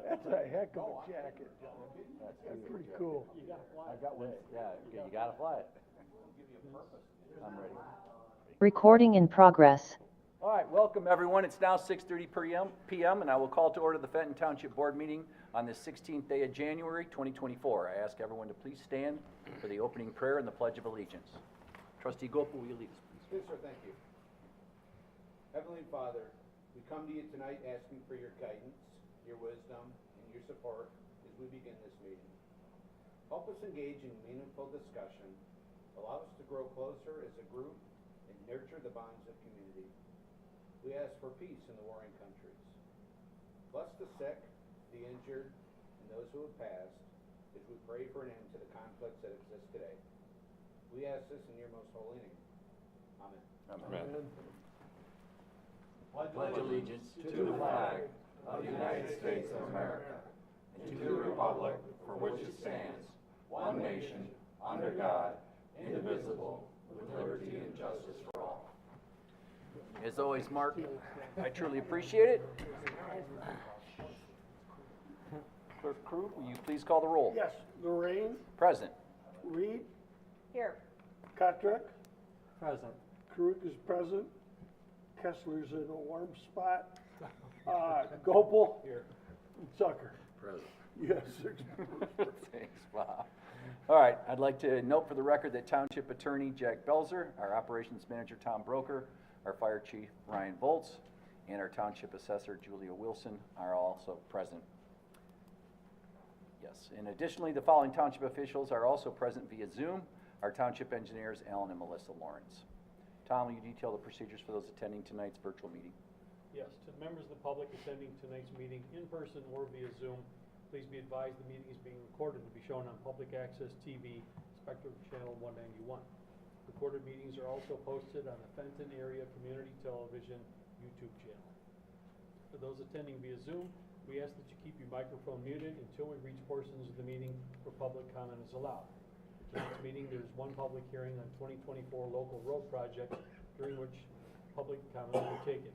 That's a heck of a jacket, John. That's pretty cool. I got one. Yeah, you gotta fly it. I'm ready. Recording in progress. All right, welcome everyone. It's now 6:30 p.m. and I will call to order the Fenton Township Board meeting on the 16th day of January 2024. I ask everyone to please stand for the opening prayer and the Pledge of Allegiance. Trustee Gopal, will you lead us, please? Yes, sir, thank you. Heavenly Father, we come to you tonight asking for your guidance, your wisdom, and your support as we begin this meeting. Help us engage in meaningful discussion, allow us to grow closer as a group, and nurture the bonds of community. We ask for peace in the warring countries. Bless the sick, the injured, and those who have passed, as we pray for an end to the conflicts that exist today. We ask this in your most holy name. Amen. Amen. Pledge allegiance to the flag of the United States of America and to the republic for which it stands, one nation, under God, indivisible, with liberty and justice for all. As always, Mark, I truly appreciate it. Clerk Krug, will you please call the roll? Yes, Lorraine, Present. Reed, Here. Kotrick, Present. Krug is present, Kessler's in a warm spot, Gopal. Here. Tucker. Present. Yes, 6 members. Thanks, Bob. All right, I'd like to note for the record that Township Attorney Jack Belzer, our Operations Manager Tom Broker, our Fire Chief Ryan Volz, and our Township Assessor Julia Wilson are also present. Yes, and additionally, the following Township officials are also present via Zoom, our Township Engineers Alan and Melissa Lawrence. Tom, will you detail the procedures for those attending tonight's virtual meeting? Yes, to the members of the public attending tonight's meeting in person or via Zoom, please be advised the meeting is being recorded to be shown on Public Access TV, Spectrum Channel 191. Recorded meetings are also posted on the Fenton Area Community Television YouTube channel. For those attending via Zoom, we ask that you keep your microphone muted until we reach portions of the meeting where public comment is allowed. For tonight's meeting, there is one public hearing on 2024 local road projects during which public comment will be taken.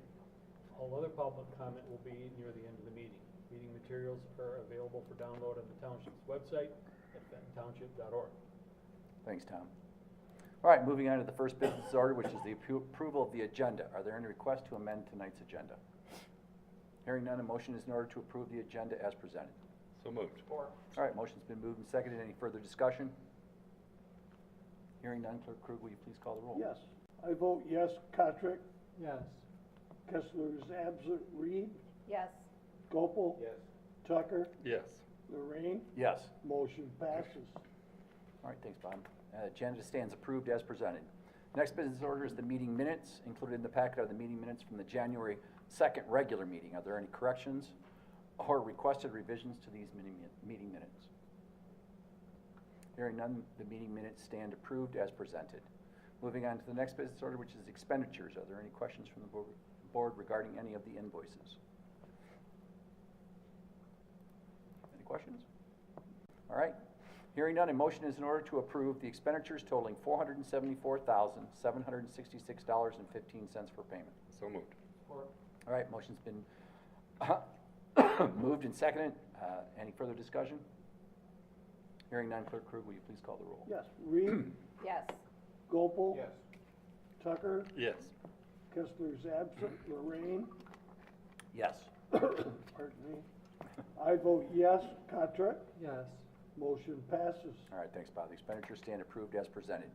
All other public comment will be near the end of the meeting. Meeting materials are available for download on the Township's website at fentontownship.org. Thanks, Tom. All right, moving on to the first business order, which is the approval of the agenda. Are there any requests to amend tonight's agenda? Hearing none, a motion is in order to approve the agenda as presented. So moved. All right, motion's been moved and seconded. Any further discussion? Hearing none, Clerk Krug, will you please call the roll? Yes, I vote yes, Kotrick, Yes. Kessler is absent, Reed, Yes. Gopal. Yes. Tucker, Yes. Lorraine, Yes. motion passes. All right, thanks, Bob. Agenda stands approved as presented. Next business order is the meeting minutes. Included in the packet are the meeting minutes from the January 2nd regular meeting. Are there any corrections or requested revisions to these meeting minutes? Hearing none, the meeting minutes stand approved as presented. Moving on to the next business order, which is expenditures. Are there any questions from the board regarding any of the invoices? Any questions? All right. Hearing none, a motion is in order to approve the expenditures totaling $474,766.15 for payment. So moved. All right, motion's been moved and seconded. Any further discussion? Hearing none, Clerk Krug, will you please call the roll? Yes, Reed, Yes. Gopal. Yes. Tucker, Yes. Kessler's absent, Lorraine, Yes. pardon me. I vote yes, Kotrick, Yes. motion passes. All right, thanks, Bob. The expenditures stand approved as presented.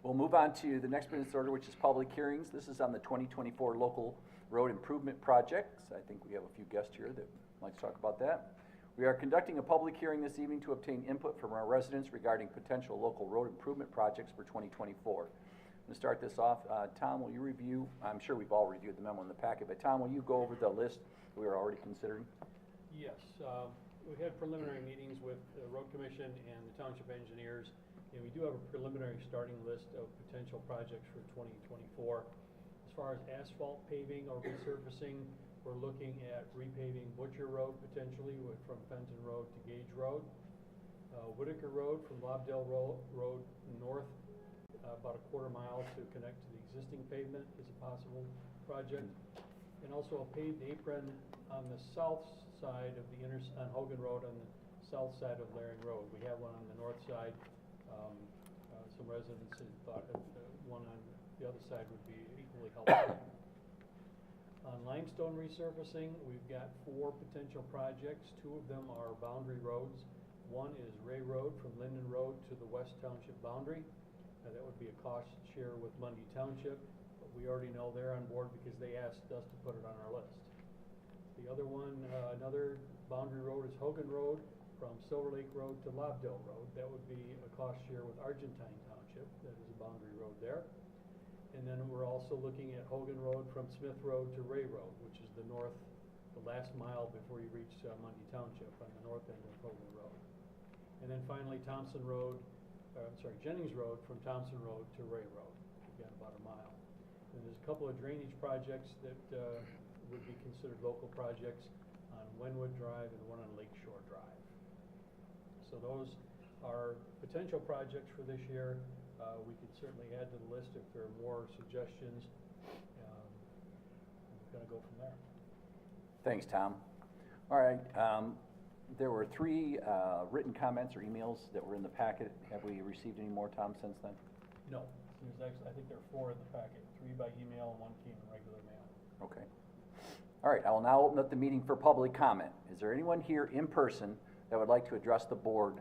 We'll move on to the next business order, which is public hearings. This is on the 2024 local road improvement projects. I think we have a few guests here that would like to talk about that. We are conducting a public hearing this evening to obtain input from our residents regarding potential local road improvement projects for 2024. I'm going to start this off. Tom, will you review? I'm sure we've all reviewed the memo in the packet, but Tom, will you go over the list we are already considering? Yes. We had preliminary meetings with the Road Commission and the Township Engineers, and we do have a preliminary starting list of potential projects for 2024. As far as asphalt paving or resurfacing, we're looking at repaving Butcher Road potentially from Fenton Road to Gage Road. Whitaker Road from Lobdell Road north about a quarter mile to connect to the existing pavement is a possible project. And also a paved apron on the south side of the on Hogan Road on the south side of Laring Road. We have one on the north side. Some residents had thought that one on the other side would be equally helpful. On limestone resurfacing, we've got 4 potential projects. 2 of them are boundary roads. One is Ray Road from Linden Road to the West Township boundary. That would be a cost share with Mundy Township, but we already know they're on board because they asked us to put it on our list. The other one, another boundary road is Hogan Road from Silver Lake Road to Lobdell Road. That would be a cost share with Argentine Township. That is a boundary road there. And then we're also looking at Hogan Road from Smith Road to Ray Road, which is the last mile before you reach Mundy Township on the north end of Hogan Road. And then finally Jennings Road from Thompson Road to Ray Road. Again, about a mile. And there's a couple of drainage projects that would be considered local projects on Wenwood Drive and one on Lakeshore Drive. So those are potential projects for this year. We could certainly add to the list if there are more suggestions. We're going to go from there. Thanks, Tom. All right, there were 3 written comments or emails that were in the packet. Have we received any more, Tom, since then? No, there's actually, I think there are 4 in the packet, 3 by email and 1 came in regular mail. Okay. All right, I will now open up the meeting for public comment. Is there anyone here in person that would like to address the board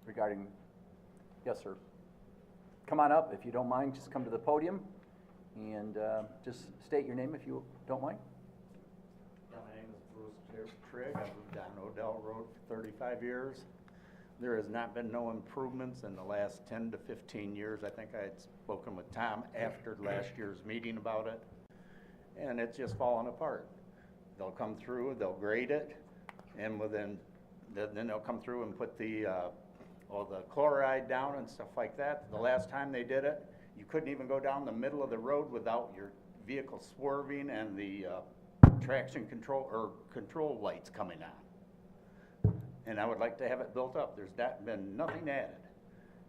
regarding, yes, sir. Come on up, if you don't mind, just come to the podium and just state your name if you don't mind. My name is Bruce Trigg. I've lived on Odell Road for 35 years. There has not been no improvements in the last 10 to 15 years. I think I had spoken with Tom after last year's meeting about it, and it's just falling apart. They'll come through, they'll grade it, and then they'll come through and put the chloride down and stuff like that. The last time they did it, you couldn't even go down the middle of the road without your vehicle swerving and the traction control or control lights coming on. And I would like to have it built up. There's been nothing added.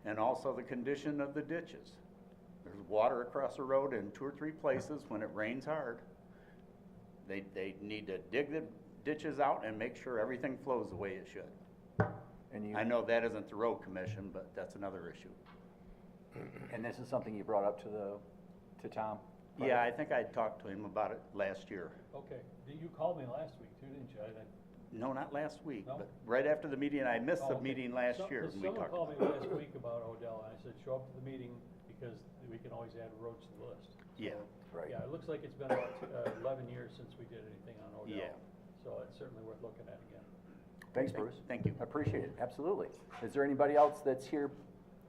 And also the condition of the ditches. There's water across the road in 2 or 3 places when it rains hard. They need to dig the ditches out and make sure everything flows the way it should. And I know that isn't the road commission, but that's another issue. And this is something you brought up to Tom? Yeah, I think I talked to him about it last year. Okay, you called me last week too, didn't you? No, not last week, No? but right after the meeting. I missed the Okay. meeting last year. and we Someone talked called me about it. last week about Odell, and I said, show up to the meeting because we can always add roads to the list. Yeah. Right. Yeah, it looks like it's been about 11 years since we did anything on Odell. Yeah. So it's certainly worth looking at again. Thanks, Bruce. Thank you. I appreciate it, absolutely. Is there anybody else that's here?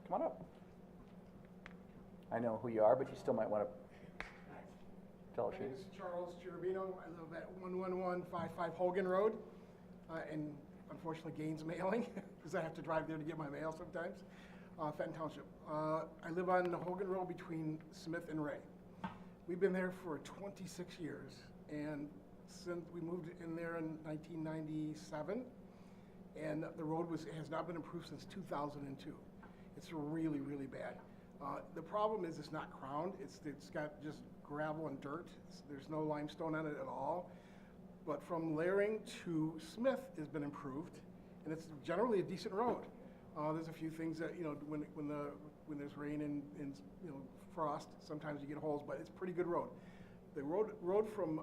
Come on up. I know who you are, but you still might want to tell us. My name is Charles Cherubino. I live at 11155 Hogan Road, and unfortunately Gaines Mailing, because I have to drive there to get my mail sometimes, Fenton Township. I live on the Hogan Road between Smith and Ray. We've been there for 26 years, and since we moved in there in 1997, and the road has not been improved since 2002. It's really, really bad. The problem is it's not crowned. It's got just gravel and dirt. There's no limestone on it at all. But from Laring to Smith has been improved, and it's generally a decent road. There's a few things that, when there's rain and frost, sometimes you get holes, but it's a pretty good road. The road from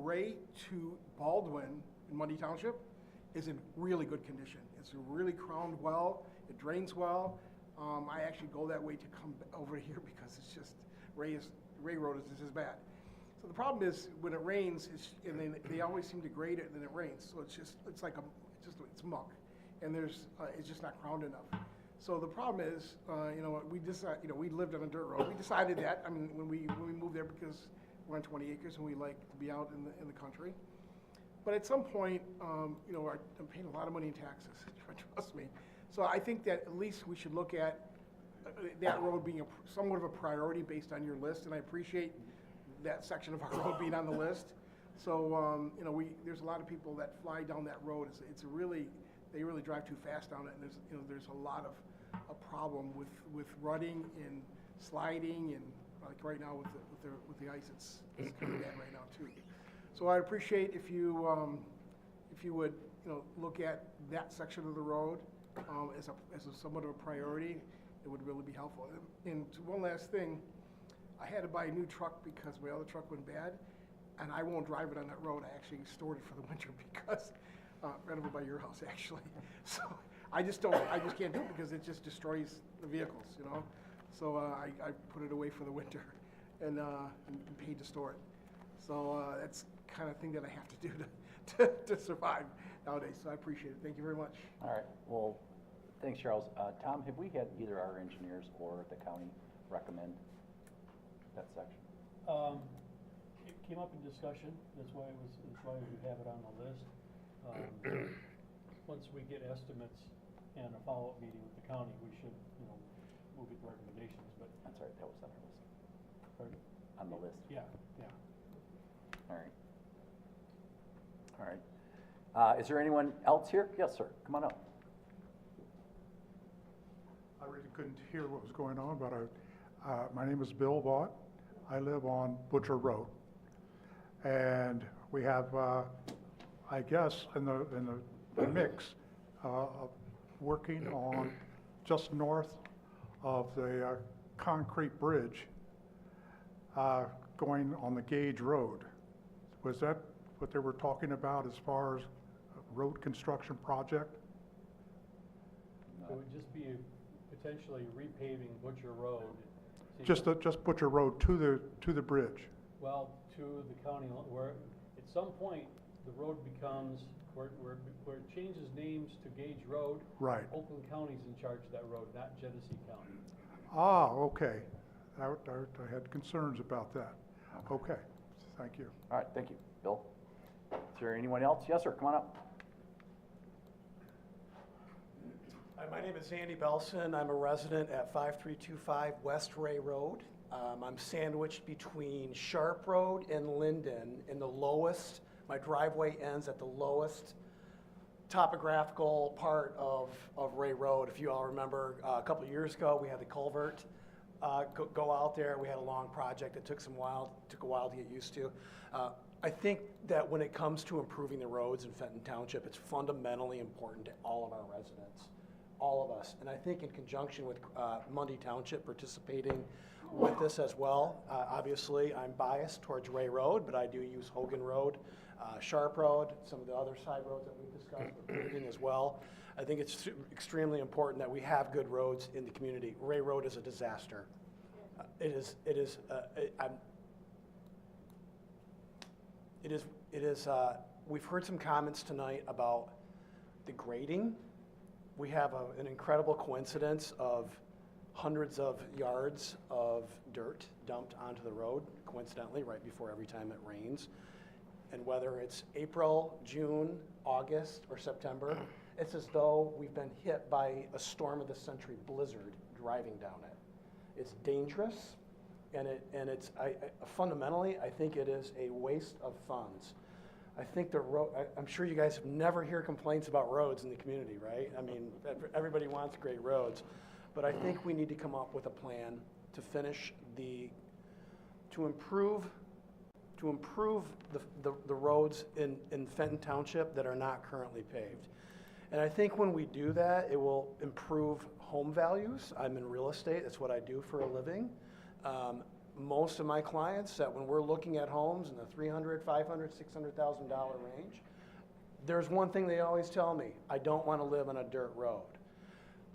Ray to Baldwin in Mundy Township is in really good condition. It's really crowned well. It drains well. I actually go that way to come over here because it's just Ray Road is just as bad. So the problem is when it rains, and they always seem to grade it, and then it rains. So it's muck, and it's just not crowned enough. So the problem is, we lived on a dirt road. We decided that. I mean, when we moved there because we're on 20 acres and we like to be out in the country. But at some point, I'm paying a lot of money in taxes. Trust me. So I think that at least we should look at that road being somewhat of a priority based on your list, and I appreciate that section of our road being on the list. So there's a lot of people that fly down that road. They really drive too fast down it, and there's a lot a problem with rutting and sliding, and like right now with the ice, it's kind of bad right now too. So I'd appreciate if you would, look at that section of the road as a somewhat of a priority. It would really be helpful. And one last thing, I had to buy a new truck because my other truck went bad, and I won't drive it on that road. I actually stored it for the winter because, right over by your house actually. So I just can't do it because it just destroys the vehicles, So I put it away for the winter and paid to store it. So that's the kind of thing that I have to do to survive nowadays. So I appreciate it. Thank you very much. All right, well, thanks, Charles. Tom, have we had either our engineers or the county recommend that section? It came up in discussion, that's why we have it on the list. Once we get estimates and a follow-up meeting with the county, we should, we'll get the recommendations, but. That's right, that was on our list. Pardon? On the list. Yeah. All right. All right. Is there anyone else here? Yes, sir, come on up. I really couldn't hear what was going on, but my name is Bill Vaught. I live on Butcher Road. And we have, I guess, in the mix, working on just north of the concrete bridge going on the Gage Road. Was that what they were talking about as far as a road construction project? It would just be potentially repaving Butcher Road. Just Butcher Road to the bridge. Well, to the county, where at some point, the road becomes, where it changes names to Gage Road. Right. Oakland County's in charge of that road, not Genesee County. Ah, okay. I had concerns about that. Okay, thank you. All right, thank you, Bill. Is there anyone else? Yes, sir, come on up. Hi, my name is Andy Belson. I'm a resident at 5325 West Ray Road. I'm sandwiched between Sharp Road and Linden in the lowest, my driveway ends at the lowest topographical part of Ray Road. If you all remember, a couple of years ago, we had the culvert go out there. We had a long project that took a while to get used to. I think that when it comes to improving the roads in Fenton Township, it's fundamentally important to all of our residents, all of us. And I think in conjunction with Mundy Township participating with this as well, obviously I'm biased towards Ray Road, but I do use Hogan Road, Sharp Road, some of the other side roads that we've discussed with as well. I think it's extremely important that we have good roads in the community. Ray Road is a disaster. We've heard some comments tonight about the grading. We have an incredible coincidence of hundreds of yards of dirt dumped onto the road, coincidentally, right before every time it rains. And whether it's April, June, August, or September, it's as though we've been hit by a storm of the century blizzard driving down it. It's dangerous, and fundamentally, I think it is a waste of funds. I think the road, I'm sure you guys have never hear complaints about roads in the community, right? I mean, everybody wants great roads, but I think we need to come up with a plan to finish to improve the roads in Fenton Township that are not currently paved. And I think when we do that, it will improve home values. I'm in real estate, that's what I do for a living. Most of my clients, that when we're looking at homes in the $300,000, $500,000, $600,000 range, there's one thing they always tell me: I don't want to live on a dirt road.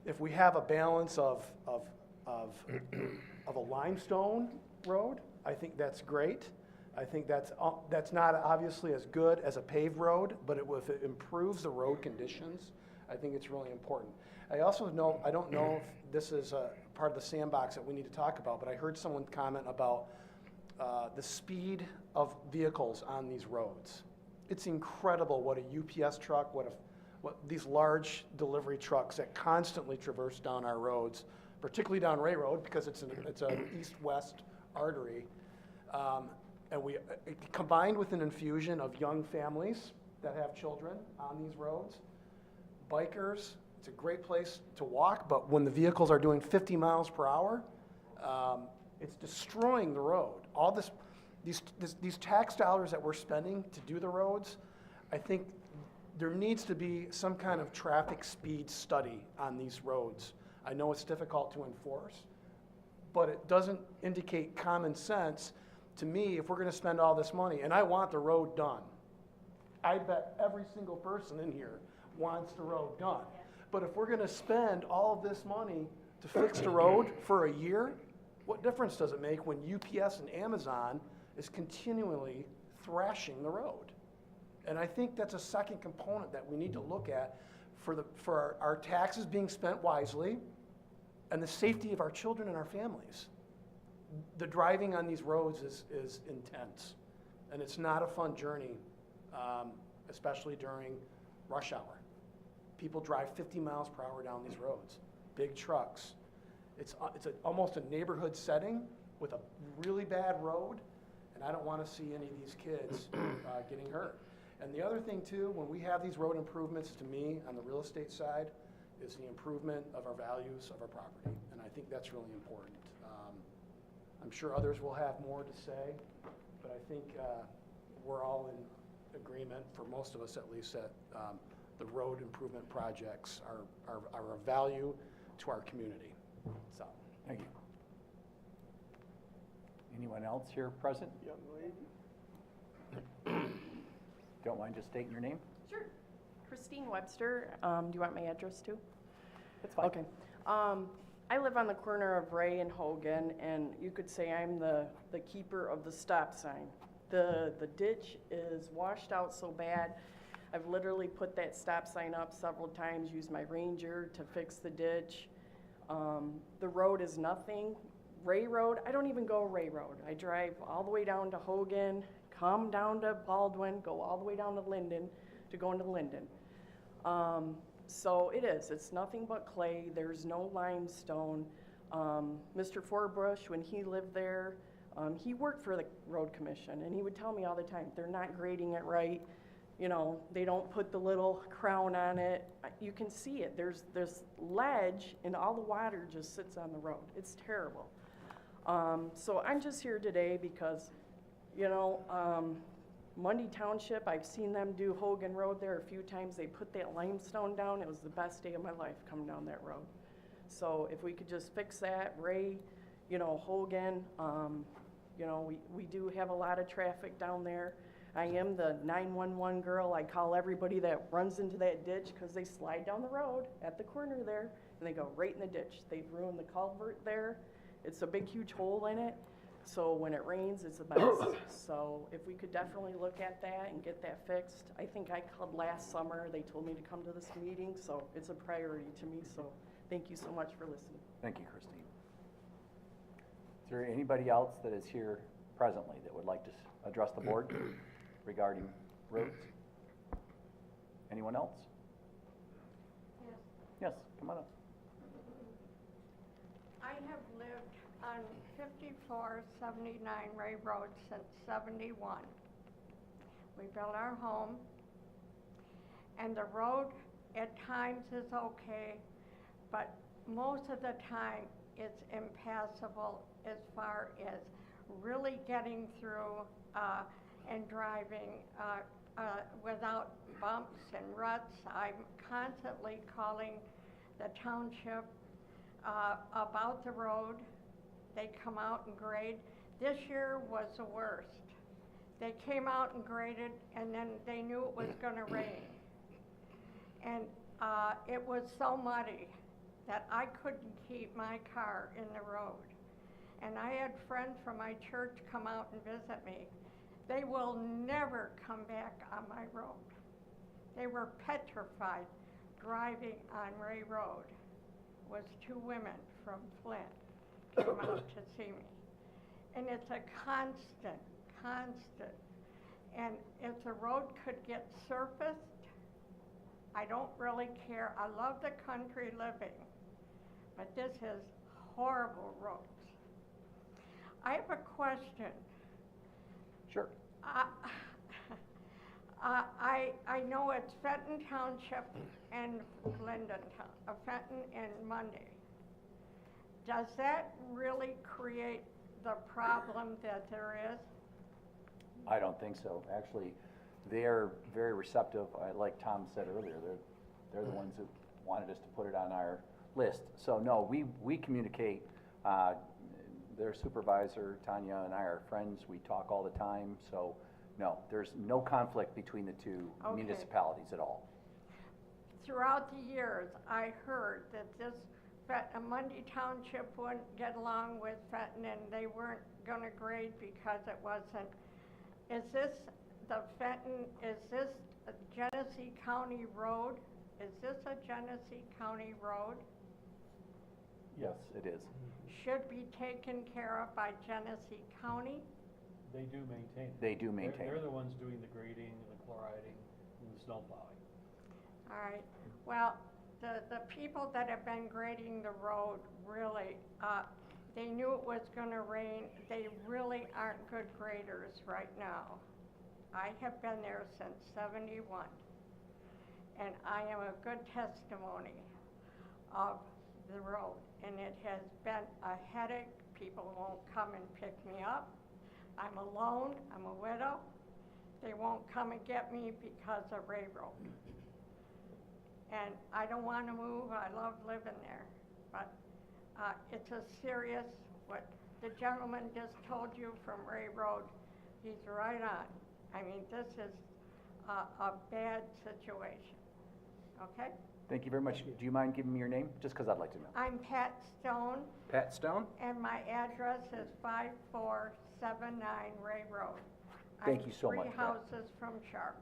If we have a balance of a limestone road, I think that's great. I think that's not obviously as good as a paved road, but if it improves the road conditions, I think it's really important. I also know, I don't know if this is a part of the sandbox that we need to talk about, but I heard someone comment about the speed of vehicles on these roads. It's incredible what a UPS truck, what these large delivery trucks that constantly traverse down our roads, particularly down Ray Road, because it's an east-west artery. And combined with an infusion of young families that have children on these roads, bikers, It's a great place to walk, but when the vehicles are doing 50 miles per hour, it's destroying the road. All these tax dollars that we're spending to do the roads, I think there needs to be some kind of traffic speed study on these roads. I know it's difficult to enforce, but it doesn't indicate common sense to me if we're gonna spend all this money, and I want the road done. I bet every single person in here wants the road done. But if we're gonna spend all of this money to fix the road for a year, what difference does it make when UPS and Amazon is continually thrashing the road? And I think that's a second component that we need to look at for our taxes being spent wisely and the safety of our children and our families. The driving on these roads is intense, and it's not a fun journey, especially during rush hour. People drive 50 miles per hour down these roads, big trucks. It's almost a neighborhood setting with a really bad road, and I don't want to see any of these kids getting hurt. And the other thing too, when we have these road improvements, to me, on the real estate side, is the improvement of our values of our property, and I think that's really important. I'm sure others will have more to say, but I think we're all in agreement, for most of us at least, that the road improvement projects are a value to our community. So, Thank you. Anyone else here present? Young lady? Don't mind just stating your name? Sure. Christine Webster. Do you want my address too? That's fine. Okay. I live on the corner of Ray and Hogan, and you could say I'm the keeper of the stop sign. The ditch is washed out so bad. I've literally put that stop sign up several times, used my Ranger to fix the ditch. The road is nothing. Ray Road, I don't even go Ray Road. I drive all the way down to Hogan, come down to Baldwin, go all the way down to Linden to go into Linden. So it's nothing but clay. There's no limestone. Mr. Forbush, when he lived there, he worked for the road commission, and he would tell me all the time, they're not grading it right. You know, they don't put the little crown on it. You can see it. There's this ledge, and all the water just sits on the road. It's terrible. So I'm just here today because, you know, Mundy Township, I've seen them do Hogan Road there a few times. They put that limestone down. It was the best day of my life coming down that road. So if we could just fix that, Ray, you know, Hogan, you know, we do have a lot of traffic down there. I am the 911 girl. I call everybody that runs into that ditch because they slide down the road at the corner there and they go right in the ditch. They've ruined the culvert there. It's a big, huge hole in it. So when it rains, it's a mess. So if we could definitely look at that and get that fixed. I think I called last summer. They told me to come to this meeting, so it's a priority to me. So thank you so much for listening. Thank you, Christine. Is there anybody else that is here presently that would like to address the board regarding roads? Anyone else? Yes. Yes, come on up. I have lived on 5479 Ray Road since '71. We built our home, and the road at times is okay, but most of the time it's impassable as far as really getting through and driving without bumps and ruts. I'm constantly calling the township about the road. They come out and grade. This year was the worst. They came out and graded, and then they knew it was gonna rain. And it was so muddy that I couldn't keep my car in the road. And I had friends from my church come out and visit me. They will never come back on my road. They were petrified driving on Ray Road. It was 2 women from Flint came out to see me. And it's a constant. And if the road could get surfaced, I don't really care. I love the country living, but this is horrible roads. I have a question. Sure. I know it's Fenton Township and Fenton and Monday. Does that really create the problem that there is? I don't think so. Actually, they're very receptive. Like Tom said earlier, they're the ones who wanted us to put it on our list. So no, we communicate. Their supervisor, Tanya, and I are friends. We talk all the time. So no, there's no conflict between the two Okay. municipalities at all. Throughout the years, I heard that Mundy Township wouldn't get along with Fenton and they weren't gonna grade because it wasn't. Is this a Genesee County road? Is this a Genesee County road? Yes, it is. Should be taken care of by Genesee County? They do maintain it. They do maintain They're it. the ones doing the grading, the chloriding, and the snow plowing. All right, well, the people that have been grading the road really, they knew it was gonna rain. They really aren't good graders right now. I have been there since '71, and I am a good testimony of the road. And it has been a headache. People won't come and pick me up. I'm alone, I'm a widow. They won't come and get me because of railroad. And I don't want to move, I love living there. But it's a serious, what the gentleman just told you from Ray Road, he's right on. I mean, this is a bad situation, okay? Thank you very much. Do you mind giving me your name? Just because I'd like to know. I'm Pat Stone, Pat Stone? and my address is 5479 Ray Road. Thank you so much, I'm 3 Pat. houses from Sharp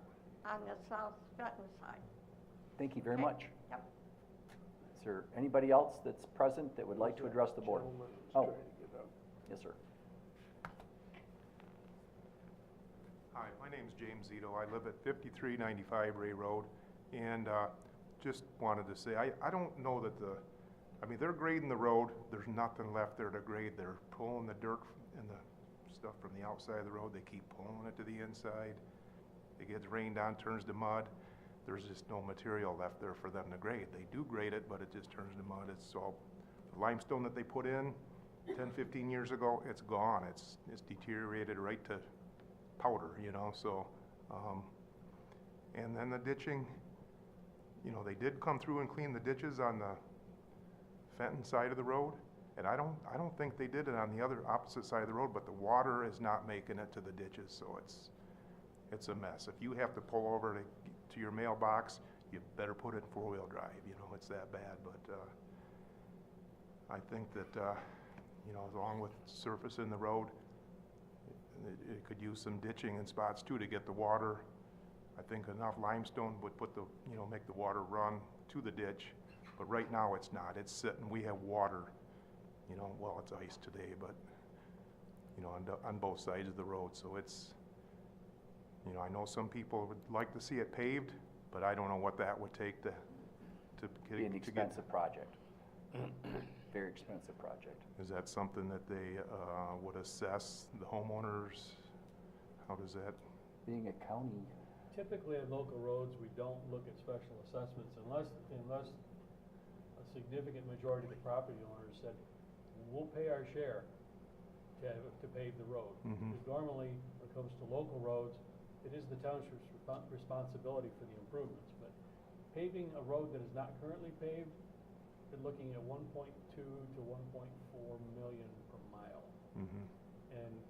on the South Fenton side. Thank you very Okay? much. Yep. Is there anybody else that's present that would like to address the board? Gentleman is Oh. trying to get up. Yes, sir. Hi, my name's James Zito. I live at 5395 Ray Road, and just wanted to say, I don't know that they're grading the road. There's nothing left there to grade. They're pulling the dirt and the stuff from the outside of the road. They keep pulling it to the inside. It gets rained on, turns to mud. There's just no material left there for them to grade. They do grade it, but it just turns to mud. It's all, the limestone that they put in 10, 15 years ago, it's gone. It's deteriorated right to powder, so, and then the ditching, they did come through and clean the ditches on the Fenton side of the road, and I don't think they did it on the other opposite side of the road, but the water is not making it to the ditches, so it's a mess. If you have to pull over to your mailbox, you better put it in four-wheel drive, it's that bad, but I think that, along with surfacing the road, it could use some ditching in spots too to get the water. I think enough limestone would put make the water run to the ditch, but right now it's not. It's sitting. We have water, well, it's ice today, but on both sides of the road. So it's, I know some people would like to see it paved, but I don't know what that would take to Be an expensive project. Very expensive project. Is that something that they would assess the homeowners? How does that? Being a county. Typically on local roads, we don't look at special assessments unless a significant majority of the property owners said, we'll pay our share to pave the road. Mhm. Because normally, when it comes to local roads, it is the township's responsibility for the improvements. But paving a road that is not currently paved, you're looking at 1.2 to 1.4 million per mile. Mhm. And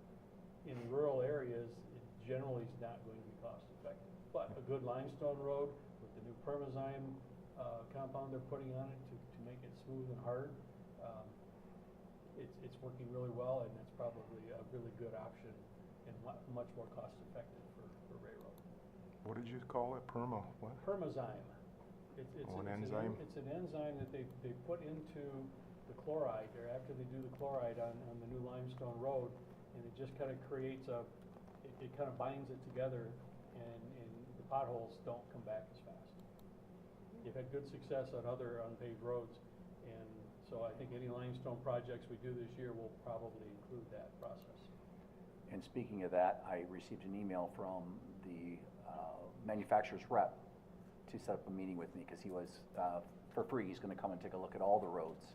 in rural areas, it generally is not going to be cost effective. But a good limestone road with the new permazyme compound they're putting on it to make it smooth and hard, it's working really well, and it's probably a really good option and much more cost effective for railroad. What did you call it? What? Permazyme. An enzyme? It's an enzyme that they put into the chloride, or after they do the chloride on the new limestone road, and it just kind of creates it kind of binds it together, and the potholes don't come back as fast. You've had good success on other unpaved roads, and so I think any limestone projects we do this year will probably include that process. And speaking of that, I received an email from the manufacturer's rep to set up a meeting with me, because he was, for free, he's gonna come and take a look at all the roads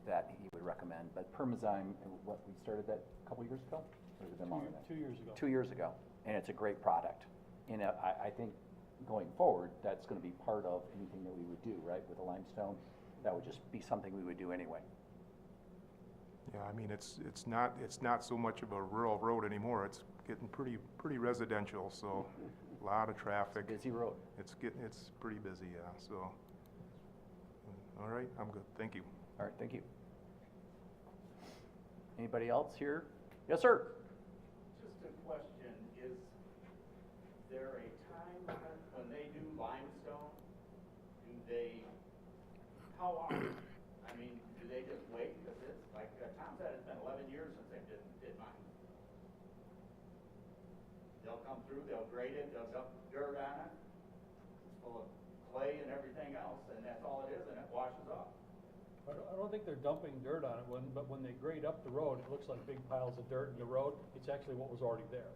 that he would recommend. But Permazyme, what, we started that a couple years ago? Or has it been longer than that? 2 years ago. 2 years ago, and it's a great product. And I think going forward, that's gonna be part of anything that we would do, right, with the limestone? That would just be something we would do anyway. Yeah, I mean, it's not so much of a rural road anymore. It's getting pretty residential, so a lot of traffic. Busy road. It's pretty busy, yeah, so. All right, I'm good, thank you. All right, thank you. Anybody else here? Yes, sir. Just a question, is there a time when they do limestone, how often? I mean, do they just wait, because it's, like Tom said, it's been 11 years since they did mine. They'll come through, they'll grade it, they'll dump dirt on it, it's full of clay and everything else, and that's all it is, and it washes off. I don't think they're dumping dirt on it, but when they grade up the road, it looks like big piles of dirt in the road. It's actually what was already there.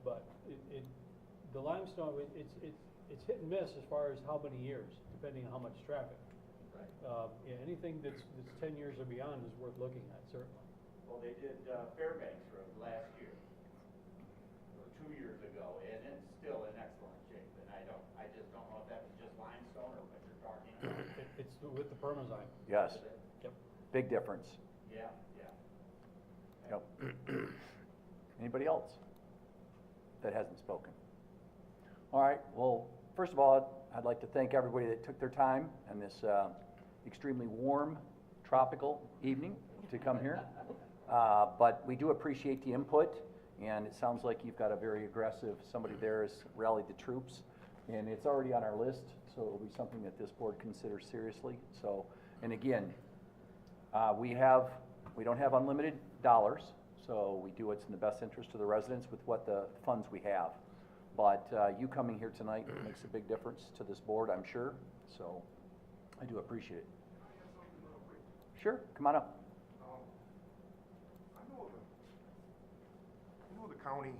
But the limestone, it's hit and miss as far as how many years, depending on how much traffic. Right. Yeah, anything that's 10 years or beyond is worth looking at, certainly. Well, they did Fairbanks Road last year, or 2 years ago, and it's still in excellent shape. And I just don't know if that was just limestone or what you're talking about. It's with the Permazyme. Yes. Yep. Big difference. Yeah. Yep. Anybody else that hasn't spoken? All right, well, first of all, I'd like to thank everybody that took their time on this extremely warm, tropical evening to come here. But we do appreciate the input, and it sounds like you've got a very aggressive, somebody there has rallied the troops, and it's already on our list, so it'll be something that this board considers seriously. So, and again, we don't have unlimited dollars, so we do what's in the best interest of the residents with what the funds we have. But you coming here tonight makes a big difference to this board, I'm sure, so I do appreciate it. Sure, come on up. I know the county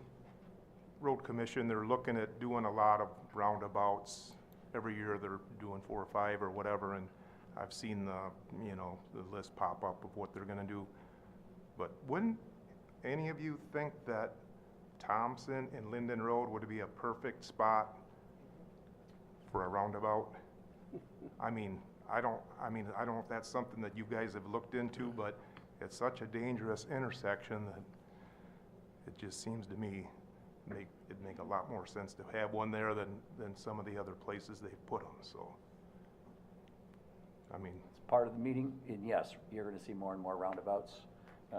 road commission, they're looking at doing a lot of roundabouts. Every year they're doing 4 or 5 or whatever, and I've seen the list pop up of what they're gonna do. But wouldn't any of you think that Thompson and Linden Road would be a perfect spot for a roundabout? I don't know if that's something that you guys have looked into, but it's such a dangerous intersection that it just seems to me it'd make a lot more sense to have one there than some of the other places they've put them, so. It's part of the meeting, and yes, you're gonna see more and more roundabouts.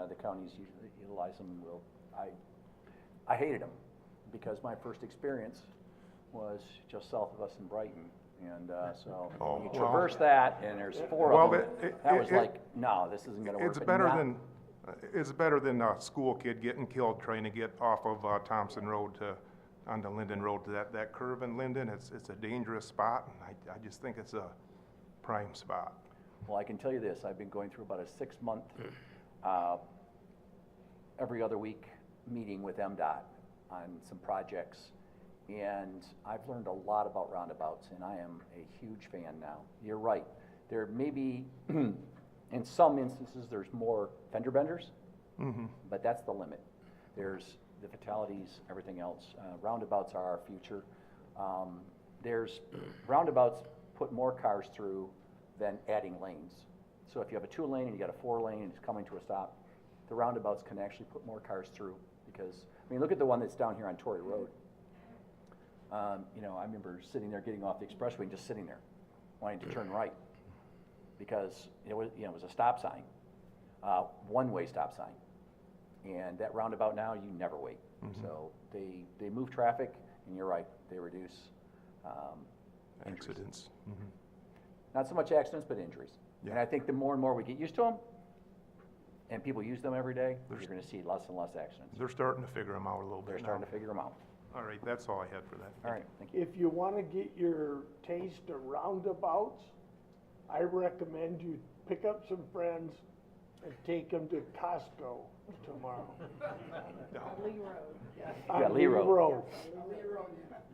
The counties usually utilize them. I hated them, because my first experience was just south of us in Brighton. And so when you traverse that, and there's 4 of them, that was like, no, this isn't gonna work. It's better than a school kid getting killed trying to get off of Thompson Road onto Linden Road. That curve in Linden, it's a dangerous spot, and I just think it's a prime spot. Well, I can tell you this, I've been going through about a 6-month, every other week meeting with MDOT on some projects, and I've learned a lot about roundabouts, and I am a huge fan now. You're right, there may be, in some instances, there's more fender benders, but that's the limit. There's the fatalities, everything else. Roundabouts are our future. Roundabouts put more cars through than adding lanes. So if you have a 2-lane and you got a 4-lane and it's coming to a stop, the roundabouts can actually put more cars through, because, look at the one that's down here on Torrey Road. I remember sitting there, getting off the expressway and just sitting there, wanting to turn right, because it was a stop sign, one-way stop sign. And that roundabout now, you never wait. So they move traffic, and you're right, they reduce accidents. Not so much accidents, but injuries. Yeah. And I think the more and more we get used to them, and people use them every day, you're going to see less and less accidents. They're starting to figure them out a little bit They're now. starting to figure them out. All right, that's all I had for that. All right, thank you. If you want to get your taste of roundabouts, I recommend you pick up some friends and take them to Costco tomorrow. Lee Road. Yeah, On Lee Road.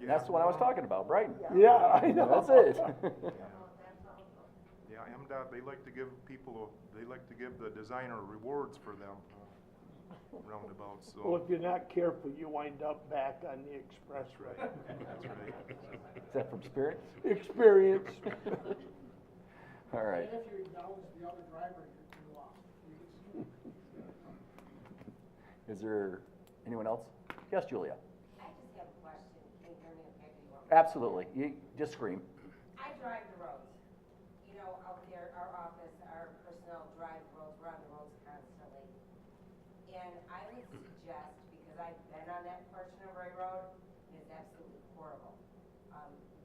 That's the one I was talking about, Brighton. Yeah, I know. That's it. Yeah, MDOT, they like to give the designer rewards for them roundabouts, Well, so. if you're not careful, you wind up back on the expressway. That's right. Is that from Spirit? Experience. All right. And if you acknowledge the other driver, you're lost. Is there anyone else? Yes, Julia? I just have a question. Can you hear me okay? Do you want me? Absolutely. You just scream. I drive the roads. You know, out there, our office, our personnel drive the roads. We're on the roads constantly. And I would suggest, because I've been on that portion of Ray Road, it is absolutely horrible.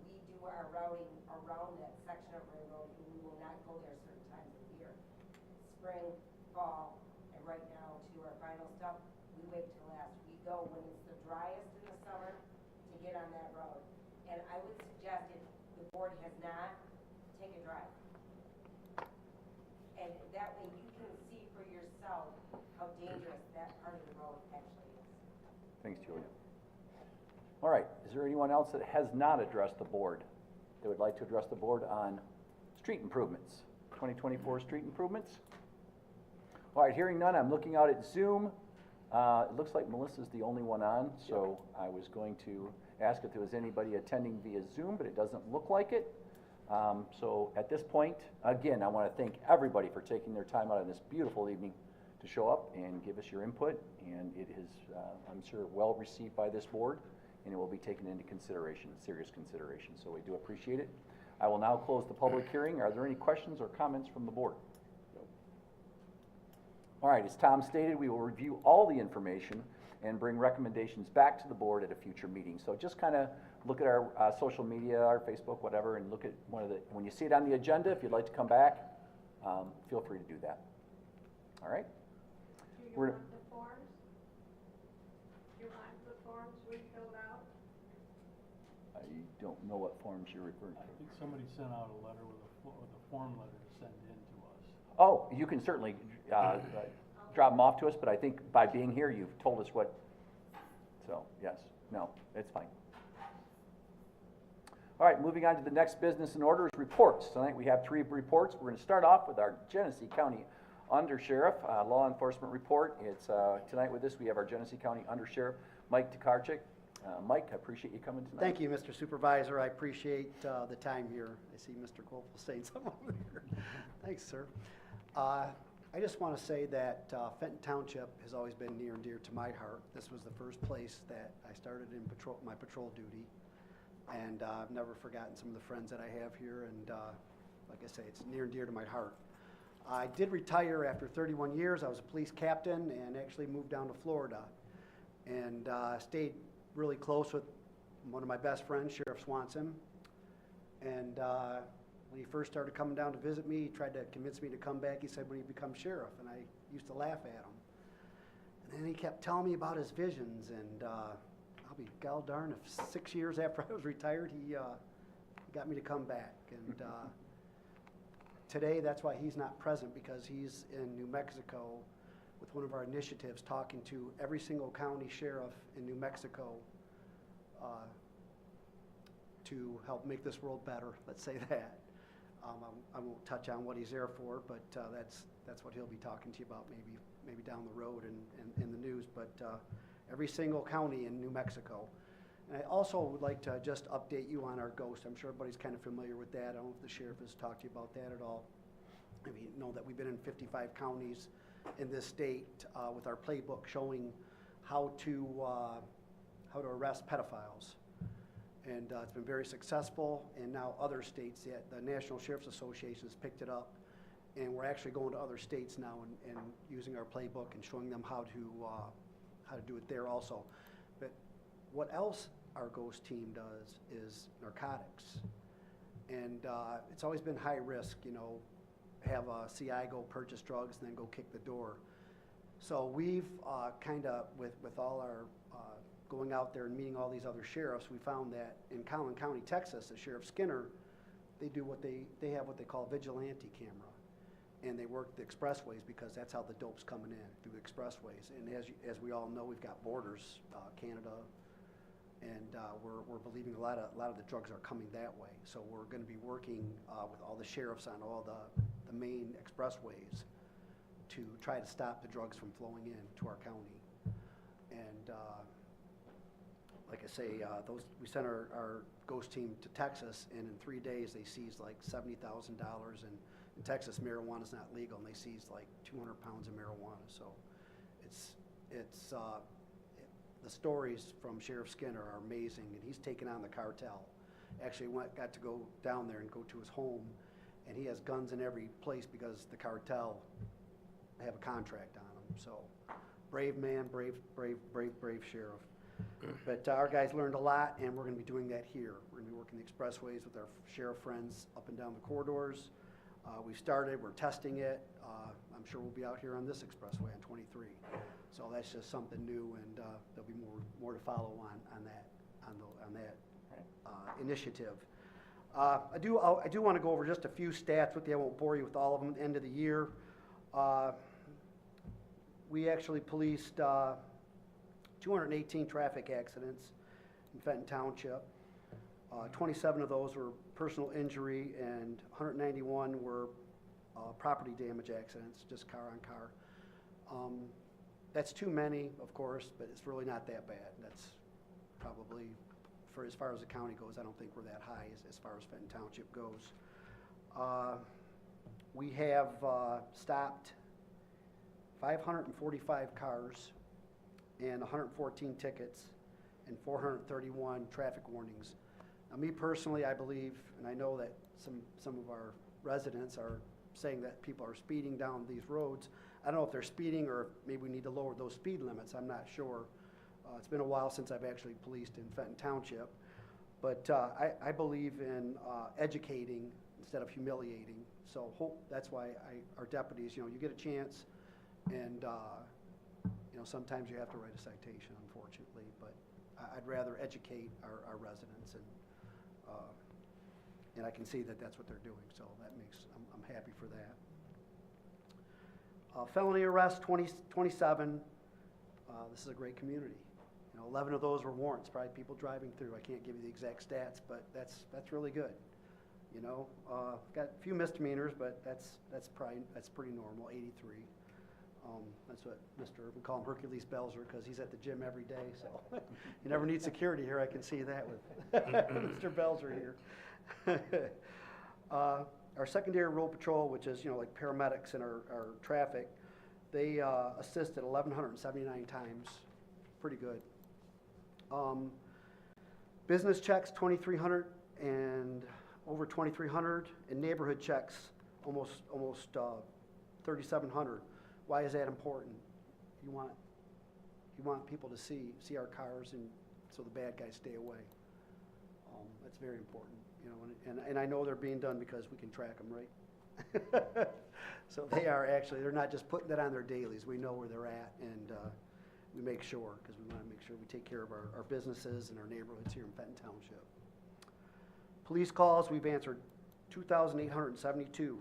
We do our routing around that section of Ray Road, and we will not go there certain times of the year. Spring, fall, and right now to our final stuff, we wait till last. We go when it's the driest in the summer to get on that road. And I would suggest if the board has not, take a drive. And that way you can see for yourself how dangerous that part of the road actually is. Thanks, Julia. All right. Is there anyone else that has not addressed the board that would like to address the board on street improvements, 2024 street improvements? All right, hearing none, I'm looking out at Zoom. It looks like Melissa's the only one on, so I was going to ask if there was anybody attending via Zoom, but it doesn't look like it. So at this point, again, I want to thank everybody for taking their time out on this beautiful evening to show up and give us your input. And it is, I'm sure, well received by this board, and it will be taken into consideration, serious consideration. So we do appreciate it. I will now close the public hearing. Are there any questions or comments from the board? All right, as Tom stated, we will review all the information and bring recommendations back to the board at a future meeting. So just kind of look at our social media, our Facebook, whatever, and look at when you see it on the agenda, if you'd like to come back, feel free to do that. All right? Do you want the forms? Do you want the forms we filled out? I don't know what forms you're referring I to. think somebody sent out a letter with a form letter to send in to us. Oh, you can certainly drop them off to us, but I think by being here, you've told us what, so, yes, no, it's fine. All right, moving on to the next business in order is reports. Tonight we have 3 reports. We're going to start off with our Genesee County Undersheriff law enforcement report. It's tonight with this, we have our Genesee County Undersheriff, Mike Tokarczyk. Mike, I appreciate you coming tonight. Thank you, Mr. Supervisor. I appreciate the time here. I see Mr. Kolfel saying something over there. Thanks, sir. I just want to say that Fenton Township has always been near and dear to my heart. This was the first place that I started in my patrol duty, and I've never forgotten some of the friends that I have here, and like I say, it's near and dear to my heart. I did retire after 31 years. I was a police captain and actually moved down to Florida, and stayed really close with one of my best friends, Sheriff Swanson, and when he first started coming down to visit me, he tried to convince me to come back. He said, when you become sheriff, and I used to laugh at him. And then he kept telling me about his visions, and I'll be gall darn if 6 years after I was retired, he got me to come back. And today, that's why he's not present, because he's in New Mexico with one of our initiatives, talking to every single county sheriff in New Mexico to help make this world better, let's say that. I won't touch on what he's there for, but that's what he'll be talking to you about maybe down the road and in the news. But every single county in New Mexico. And I also would like to just update you on our ghost. I'm sure everybody's kind of familiar with that. I don't know if the sheriff has talked to you about that at all. I mean, know that we've been in 55 counties in this state with our playbook showing how to arrest pedophiles. And it's been very successful, and now other states, the National Sheriff's Association has picked it up, and we're actually going to other states now and using our playbook and showing them how to do it there also. But what else our ghost team does is narcotics, and it's always been high risk, have a CI go purchase drugs and then go kick the door. So we've kind of, with all our going out there and meeting all these other sheriffs, we found that in Collin County, Texas, the Sheriff Skinner, they have what they call a vigilante camera. and they work the expressways because that's how the dope's coming in, through the expressways. And as we all know, we've got borders, Canada, and we're believing a lot of the drugs are coming that way. So we're going to be working with all the sheriffs on all the main expressways to try to stop the drugs from flowing in to our county. And like I say, we sent our ghost team to Texas, and in 3 days they seized like $70,000. And in Texas, marijuana is not legal, and they seized like 200 pounds of marijuana. So the stories from Sheriff Skinner are amazing, and he's taken on the cartel. Actually got to go down there and go to his home, and he has guns in every place because the cartel have a contract on him. So brave man, brave sheriff. But our guys learned a lot, and we're going to be doing that here. We're going to be working the expressways with our sheriff friends up and down the corridors. We've started, we're testing it. I'm sure we'll be out here on this expressway on 23. So that's just something new, and there'll be more to follow on that initiative. I do want to go over just a few stats with you. I won't bore you with all of them at the end of the year. We actually policed 218 traffic accidents in Fenton Township. 27 of those were personal injury, and 191 were property damage accidents, just car on car. That's too many, of course, but it's really not that bad. That's probably, for as far as the county goes, I don't think we're that high as far as Fenton Township goes. We have stopped 545 cars and 114 tickets and 431 traffic warnings. Now, me personally, I believe, and I know that some of our residents are saying that people are speeding down these roads. I don't know if they're speeding or maybe we need to lower those speed limits. I'm not sure. It's been a while since I've actually policed in Fenton Township. But I believe in educating instead of humiliating. So that's why our deputies, you get a chance, and sometimes you have to write a citation, unfortunately. But I'd rather educate our residents, and I can see that that's what they're doing. So I'm happy for that. Felony arrests, 27. This is a great community. 11 of those were warrants, probably people driving through. I can't give you the exact stats, but that's really good. Got a few misdemeanors, but that's pretty normal. 83. That's what we call him Hercules Belzer, because he's at the gym every day. So you never need security here. I can see that with Mr. Belzer here. Our secondary road patrol, which is like paramedics in our traffic, they assisted 1,179 times. Pretty good. Business checks 2,300 and over 2,300, and neighborhood checks almost 3,700. Why is that important? You want people to see our cars, and so the bad guys stay away. That's very important, and I know they're being done because we can track them, right? So they're not just putting that on their dailies. We know where they're at, and we make sure, because we want to make sure we take care of our businesses and our neighborhoods here in Fenton Township. Police calls, we've answered 2,872.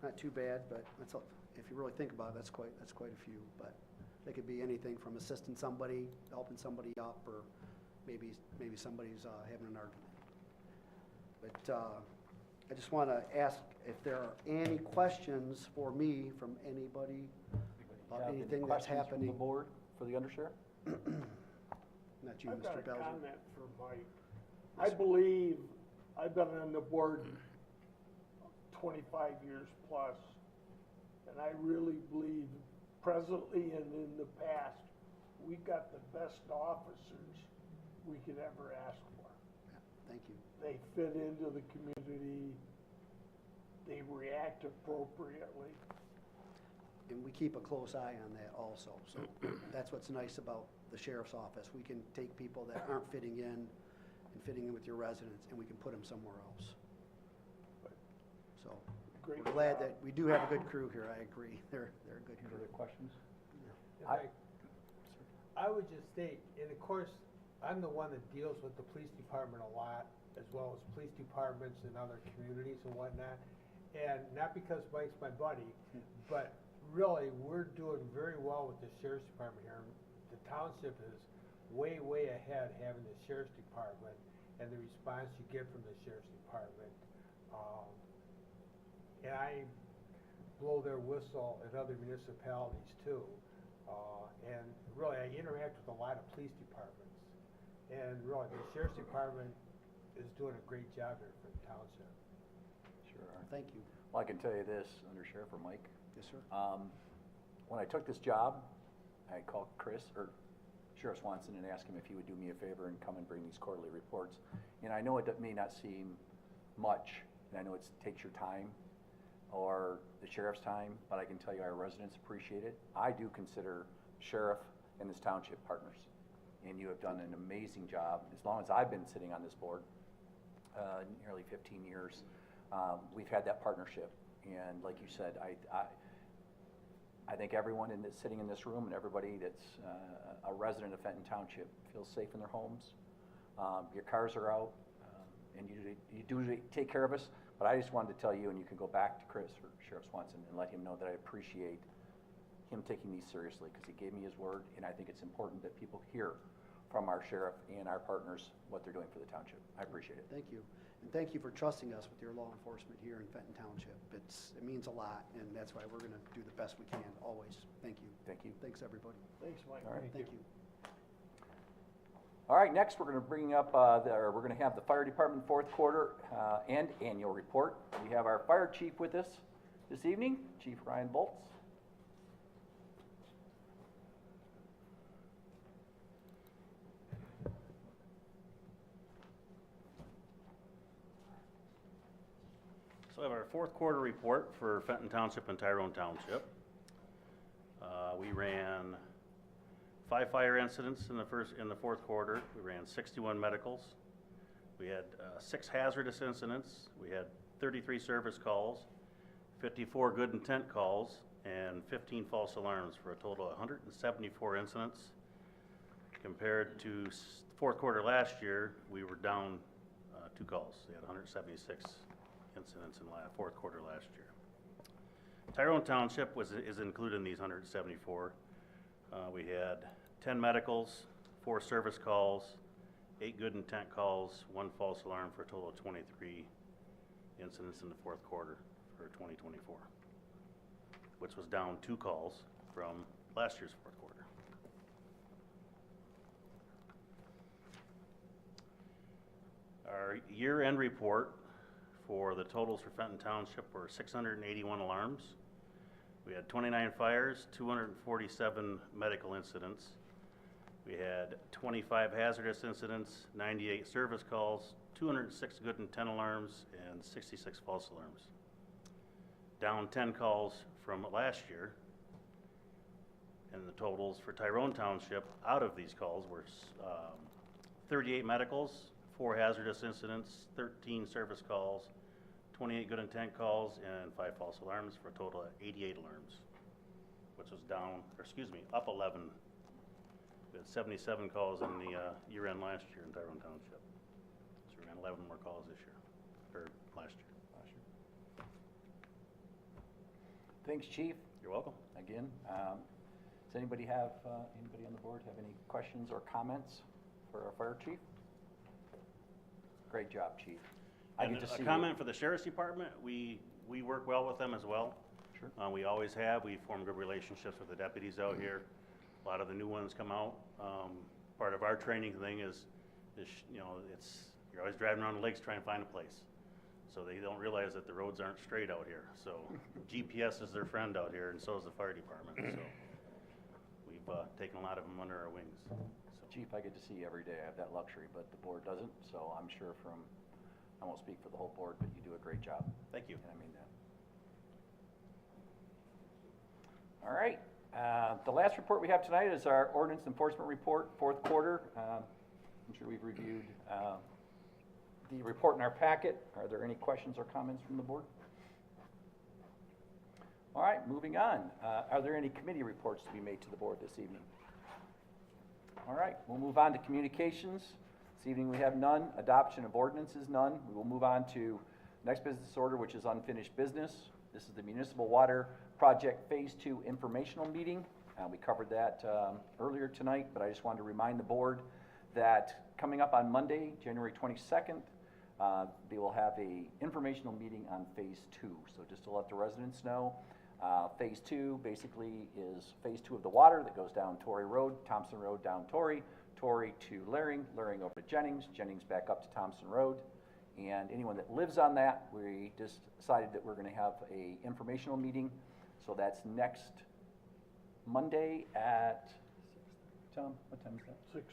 Not too bad, but if you really think about it, that's quite a few. But they could be anything from assisting somebody, helping somebody up, or maybe somebody's having an argument. But I just want to ask if there are any questions for me from anybody about anything that's happening. From the board for the undersheriff? Not you, I've got Mr. a Belzer. comment for Mike. I believe, I've been on the board 25 years plus, and I really believe presently and in the past, we got the best officers we could ever ask for. Yeah, thank you. They fit into the community, they react appropriately. And we keep a close eye on that also. So that's what's nice about the sheriff's office. We can take people that aren't fitting in and fitting in with your residents, and we can put them somewhere else. So Great we're glad job. that we do have a good crew here. I agree. They're a good Any crew. other questions? I would just state, and of course, I'm the one that deals with the police department a lot, as well as police departments in other communities and whatnot. And not because Mike's my buddy, but really, we're doing very well with the sheriff's department here. The township is way, way ahead having the sheriff's department and the response you get from the sheriff's department. And I blow their whistle at other municipalities too. And really, I interact with a lot of police departments. And really, the sheriff's department is doing a great job here for the township. Sure are. Thank you. Well, I can tell you this, Under Sheriff or Mike. Yes, sir. When I took this job, I called Chris, or Sheriff Swanson, and asked him if he would do me a favor and come and bring these quarterly reports. And I know it may not seem much, and I know it takes your time, or the sheriff's time, but I can tell you our residents appreciate it. I do consider sheriff and this township partners, and you have done an amazing job. As long as I've been sitting on this board, nearly 15 years, we've had that partnership. And like you said, I think everyone sitting in this room and everybody that's a resident of Fenton Township feels safe in their homes. Your cars are out, and you do take care of us. But I just wanted to tell you, and you can go back to Chris or Sheriff Swanson and let him know that I appreciate him taking these seriously, because he gave me his word, and I think it's important that people hear from our sheriff and our partners what they're doing for the township. I appreciate it. Thank you. And thank you for trusting us with your law enforcement here in Fenton Township. It means a lot, and that's why we're gonna do the best we can, always. Thank you. Thank you. Thanks, everybody. Thanks, Mike. All right. Thank you. All right, next we're going to bring up, we're going to have the fire department fourth quarter and annual report. We have our fire chief with us this evening, Chief Ryan Bolts. So we have our fourth quarter report for Fenton Township and Tyrone Township. We ran 5 fire incidents in the fourth quarter. We ran 61 medicals. We had 6 hazardous incidents. We had 33 service calls, 54 good intent calls, and 15 false alarms for a total of 174 incidents. Compared to fourth quarter last year, we were down 2 calls. We had 176 incidents in fourth quarter last year. Tyrone Township is included in these 174. We had 10 medicals, 4 service calls, 8 good intent calls, 1 false alarm for a total of 23 incidents in the fourth quarter for 2024, which was down 2 calls from last year's fourth quarter. Our year-end report for the totals for Fenton Township were 681 alarms. We had 29 fires, 247 medical incidents. We had 25 hazardous incidents, 98 service calls, 206 good intent alarms, and 66 false alarms. Down 10 calls from last year. And the totals for Tyrone Township out of these calls were 38 medicals, 4 hazardous incidents, 13 service calls, 28 good intent calls, and 5 false alarms for a total of 88 alarms, which was up 11. We had 77 calls in the year-end last year in Tyrone Township. So we ran 11 more calls this year, or last year. Thanks, Chief. You're welcome. Again, does anybody on the board have any questions or comments for our fire chief? Great job, Chief. And a comment for the Sheriff's Department, we work well with them as well. Sure. We always have. We form good relationships with the deputies out here. A lot of the new ones come out. Part of our training thing is you're always driving around the lakes trying to find a place. So they don't realize that the roads aren't straight out here. So GPS is their friend out here, and so is the fire department. So we've taken a lot of them under our wings. So. Chief, I get to see you every day. I have that luxury, but the board doesn't. So I'm sure I won't speak for the whole board, but you do a great job. Thank you. And I mean that. All right. The last report we have tonight is our ordinance enforcement report, fourth quarter. I'm sure we've reviewed the report in our packet. Are there any questions or comments from the board? All right, moving on. Are there any committee reports to be made to the board this evening? All right, we'll move on to communications. This evening we have none. Adoption of ordinances, none. We will move on to Next business order, which is unfinished business. This is the Municipal Water Project Phase 2 informational meeting. We covered that earlier tonight, but I just wanted to remind the board that coming up on Monday, January 22nd, they will have a informational meeting on Phase 2. So just to let the residents know, Phase 2 basically is Phase 2 of the water that goes down Torrey Road, Thompson Road down Torrey, Torrey to Laring, Laring over to Jennings, Jennings back up to Thompson Road. And anyone that lives on that, we just decided that we're going to have a informational meeting. So that's next Monday at, Tom, what time is that?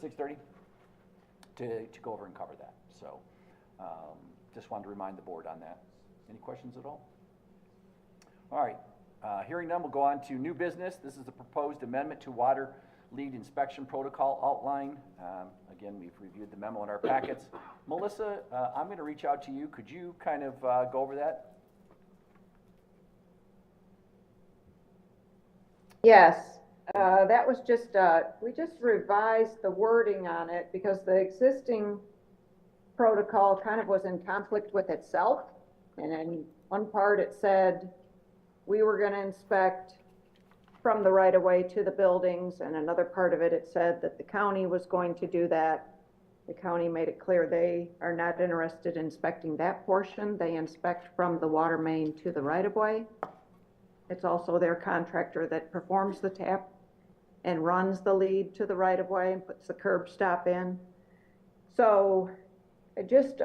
6:30. 6:30 to go over and cover that. So just wanted to remind the board on that. Any questions at all? All right, hearing none, we'll go on to new business. This is a proposed amendment to water lead inspection protocol outline. Again, we've reviewed the memo in our packets. Melissa, I'm going to reach out to you. Could you kind of go over that? Yes, that was just, we just revised the wording on it because the existing protocol kind of was in conflict with itself. And in one part it said we were going to inspect from the right-of-way to the buildings, and another part of it, it said that the county was going to do that. The county made it clear they are not interested in inspecting that portion. They inspect from the water main to the right-of-way. It's also their contractor that performs the tap and runs the lead to the right-of-way and puts the curb stop in. So I just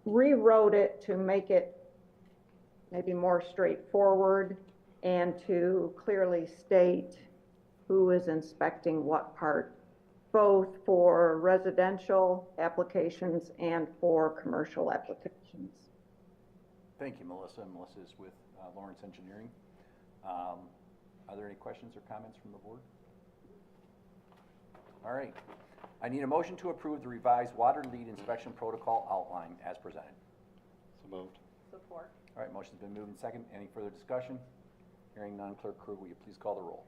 rewrote it to make it maybe more straightforward and to clearly state who is inspecting what part, both for residential applications and for commercial applications. Thank you, Melissa. Melissa is with Lawrence Engineering. Are there any questions or comments from the board? All right. I need a motion to approve the revised water lead inspection protocol outline as presented. So moved. Support. All right, motion's been moved and second. Any further discussion? Hearing none, Clerk Krug, will you please call the roll?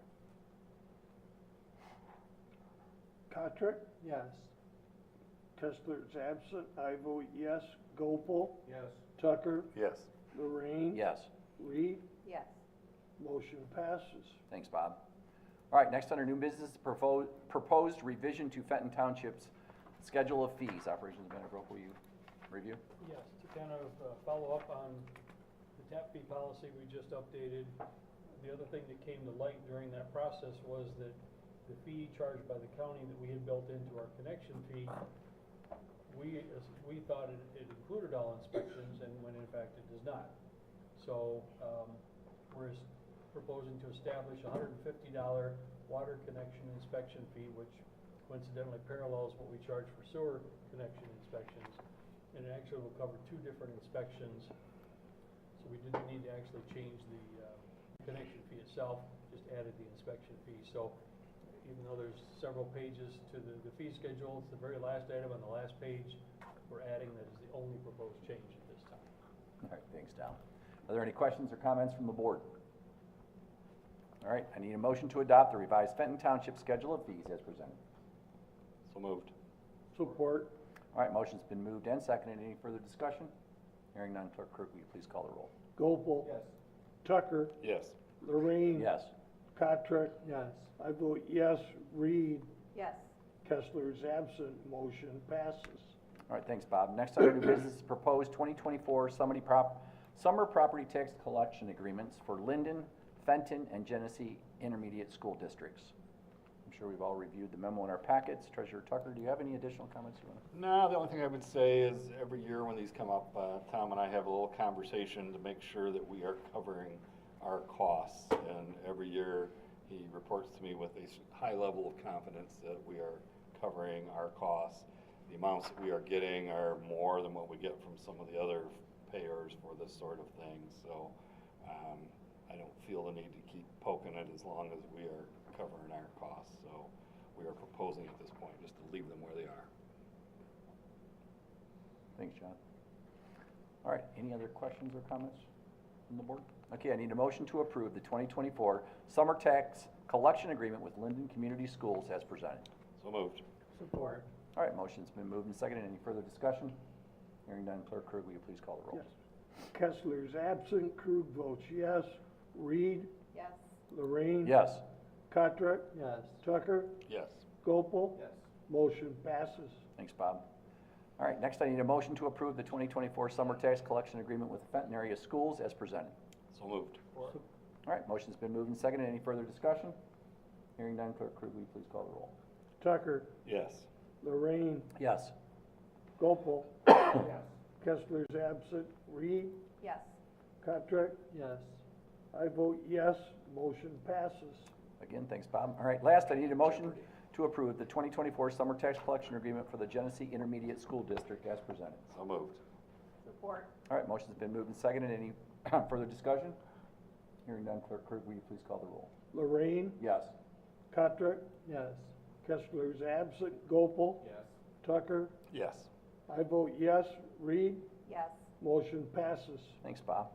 Kotrick, Yes. Kessler is absent, I vote yes. Gopel, Yes. Tucker, Yes. Lorraine. Yes. Reed, Yes. motion passes. Thanks, Bob. All right, next under new business, proposed revision to Fenton Township's schedule of fees. Operations Manager Broke, will you review? Yes, to kind of follow up on the tap fee policy we just updated. The other thing that came to light during that process was that the fee charged by the county that we had built into our connection fee, we thought it included all inspections, and when in fact it does not. So we're proposing to establish a $150 water connection inspection fee, which coincidentally parallels what we charge for sewer connection inspections. And it actually will cover two different inspections. So we didn't need to actually change the connection fee itself, just added the inspection fee. So even though there's several pages to the fee schedule, it's the very last item on the last page. We're adding that is the only proposed change at this time. All right, thanks, Dal. Are there any questions or comments from the board? All right, I need a motion to adopt the revised Fenton Township schedule of fees as presented. So moved. Support. All right, motion's been moved and seconded. Any further discussion? Hearing none, Clerk Kirk, will you please call the roll? Gopel. Yes. Tucker, Yes. Lorraine. Yes. Kotrick, Yes. I vote yes. Reed, Yes. Kessler is absent, motion passes. All right, thanks, Bob. Next under new business is proposed 2024 summer property tax collection agreements for Linden, Fenton, and Genesee Intermediate School Districts. I'm sure we've all reviewed the memo in our packets. Treasurer Tucker, do you have any additional comments you want to? No, the only thing I would say is every year when these come up, Tom and I have a little conversation to make sure that we are covering our costs. And every year he reports to me with a high level of confidence that we are covering our costs. The amounts that we are getting are more than what we get from some of the other payers for this sort of thing. So I don't feel the need to keep poking it as long as we are covering our costs. So we are proposing at this point just to leave them where they are. Thanks, John. All right, any other questions or comments from the board? Okay, I need a motion to approve the 2024 summer tax collection agreement with Linden Community Schools as presented. So moved. Support. All right, motion's been moved and seconded. Any further discussion? Hearing none, Clerk Krug, will you please call the roll? Yes. Kessler's absent, Krug votes yes. Reed? Yes. Lorraine? Yes. Cottrick? Yes. Tucker? Yes. Gopel? Yes. Motion passes. Thanks, Bob. All right, next I need a motion to approve the 2024 summer tax collection agreement with Fenton area schools as presented. So moved. All right, motion's been moved and seconded. Any further discussion? Hearing none, Clerk Krug, will you please call the roll? Tucker? Yes. Lorraine? Yes. Gopel? Yes. Kessler's absent, Reed? Yes. Cottrick? Yes. I vote yes, motion passes. Again, thanks, Bob. All right, last, I need a motion to approve the 2024 summer tax collection agreement for the Genesee Intermediate School District as presented. So moved. Support. All right, motion's been moved and seconded. Any further discussion? Hearing none, Clerk Krug, will you please call the roll? Lorraine? Yes. Cottrick? Yes. Kessler's absent, Gopel? Yes. Tucker? Yes. I vote yes, Reed? Yes. Motion passes. Thanks, Bob.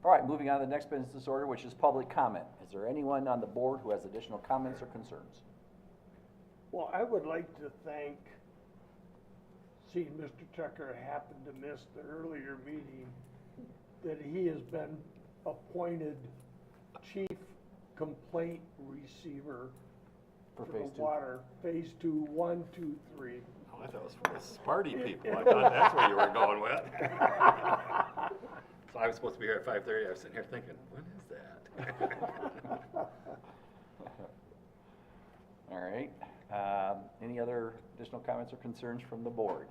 All right, moving on to the next business order, which is public comment. Is there anyone on the board who has additional comments or concerns? Well, I would like to thank, seeing Mr. Tucker happened to miss the earlier meeting, that he has been appointed chief complaint receiver For for phase the two. water, phase 2, 1, 2, 3. Oh, I thought it was for the Sparty people. I thought that's where you were going with. So I was supposed to be here at 5:30. I was sitting here thinking, when is that? All right. Any other additional comments or concerns from the board?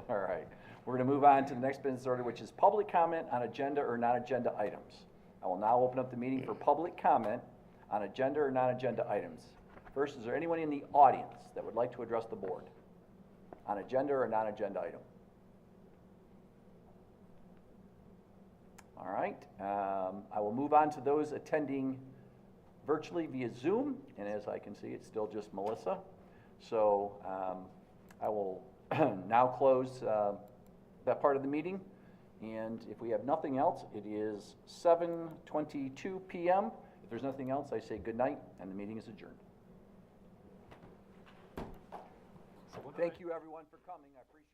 All right. We're going to move on to the next business order, which is public comment on agenda or non-agenda items. I will now open up the meeting for public comment on agenda or non-agenda items. First, is there anyone in the audience that would like to address the board on agenda or non-agenda item? All right. I will move on to those attending virtually via Zoom, and as I can see, it's still just Melissa. So I will now close that part of the meeting, and if we have nothing else, it is 7:22 p.m. If there's nothing else, I say good night, and the meeting is adjourned. Thank you, everyone, for coming. I appreciate it.